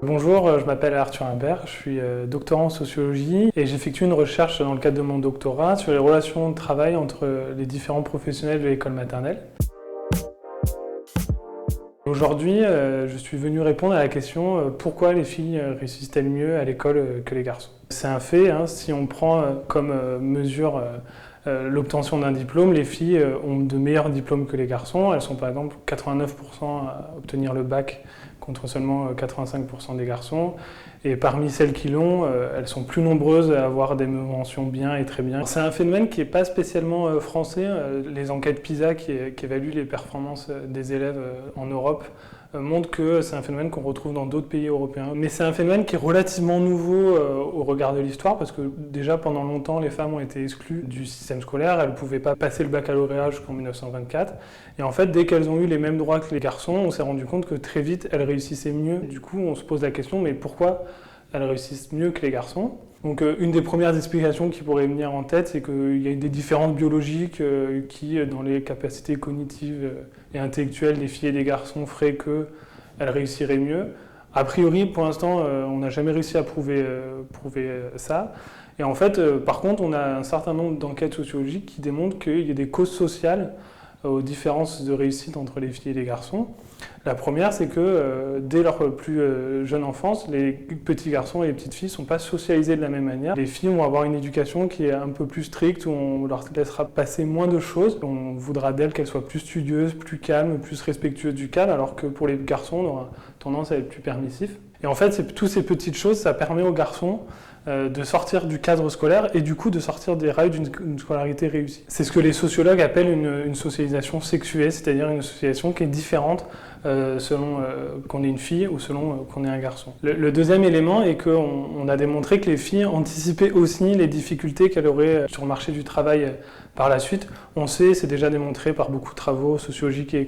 Bonjour, je m'appelle Arthur Imbert, je suis doctorant en sociologie et j'effectue une recherche dans le cadre de mon doctorat sur les relations de travail entre les différents professionnels de l'école maternelle. Aujourd'hui, je suis venu répondre à la question pourquoi les filles réussissent-elles mieux à l'école que les garçons. C'est un fait, si on prend comme mesure l'obtention d'un diplôme, les filles ont de meilleurs diplômes que les garçons. Elles sont par exemple 89% à obtenir le bac contre seulement 85% des garçons. Et parmi celles qui l'ont, elles sont plus nombreuses à avoir des mentions bien et très bien. C'est un phénomène qui n'est pas spécialement français. Les enquêtes PISA qui évaluent les performances des élèves en Europe montrent que c'est un phénomène qu'on retrouve dans d'autres pays européens. Mais c'est un phénomène qui est relativement nouveau au regard de l'histoire parce que déjà pendant longtemps les femmes ont été exclues du système scolaire, elles ne pouvaient pas passer le baccalauréat jusqu'en 1924. Et en fait, dès qu'elles ont eu les mêmes droits que les garçons, on s'est rendu compte que très vite elles réussissaient mieux. Du coup, on se pose la question, mais pourquoi elles réussissent mieux que les garçons? Donc une des premières explications qui pourrait venir en tête, c'est qu'il y a des différences biologiques qui, dans les capacités cognitives et intellectuelles des filles et des garçons, feraient qu'elles réussiraient mieux. A priori, pour l'instant, on n'a jamais réussi à prouver ça. Et en fait, par contre, on a un certain nombre d'enquêtes sociologiques qui démontrent qu'il y a des causes sociales aux différences de réussite entre les filles et les garçons. La première, c'est que dès leur plus jeune enfance, les petits garçons et les petites filles ne sont pas socialisés de la même manière. Les filles vont avoir une éducation qui est un peu plus stricte, où on leur laissera passer moins de choses. On voudra d'elles qu'elles soient plus studieuses, plus calmes, plus respectueuses du cadre, alors que pour les garçons, on aura tendance à être plus permissif. Et en fait, toutes ces petites choses, ça permet aux garçons de sortir du cadre scolaire et du coup de sortir des rails d'une scolarité réussie. C'est ce que les sociologues appellent une socialisation sexuée, c'est-à-dire une socialisation qui est différente selon qu'on est une fille ou selon qu'on est un garçon. Le deuxième élément est qu'on a démontré que les filles anticipaient aussi les difficultés qu'elles auraient sur le marché du travail par la suite. On sait, c'est déjà démontré par beaucoup de travaux sociologiques et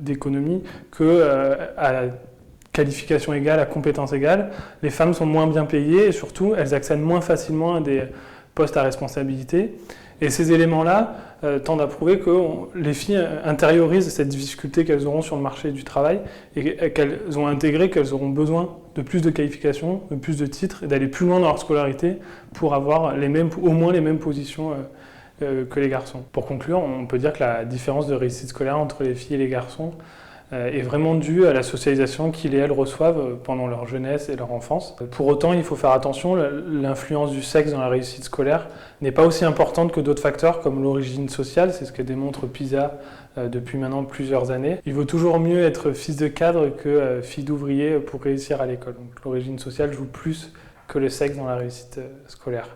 d'économie, à qualification égale, à compétence égale, les femmes sont moins bien payées et surtout elles accèdent moins facilement à des postes à responsabilité. Et ces éléments-là tendent à prouver que les filles intériorisent cette difficulté qu'elles auront sur le marché du travail et qu'elles ont intégré qu'elles auront besoin de plus de qualifications, de plus de titres et d'aller plus loin dans leur scolarité pour avoir au moins les mêmes positions que les garçons. Pour conclure, on peut dire que la différence de réussite scolaire entre les filles et les garçons est vraiment due à la socialisation qu'ils et elles reçoivent pendant leur jeunesse et leur enfance. Pour autant, il faut faire attention, l'influence du sexe dans la réussite scolaire n'est pas aussi importante que d'autres facteurs comme l'origine sociale, c'est ce que démontre PISA depuis maintenant plusieurs années. Il vaut toujours mieux être fils de cadre que fille d'ouvrier pour réussir à l'école. Donc l'origine sociale joue plus que le sexe dans la réussite scolaire.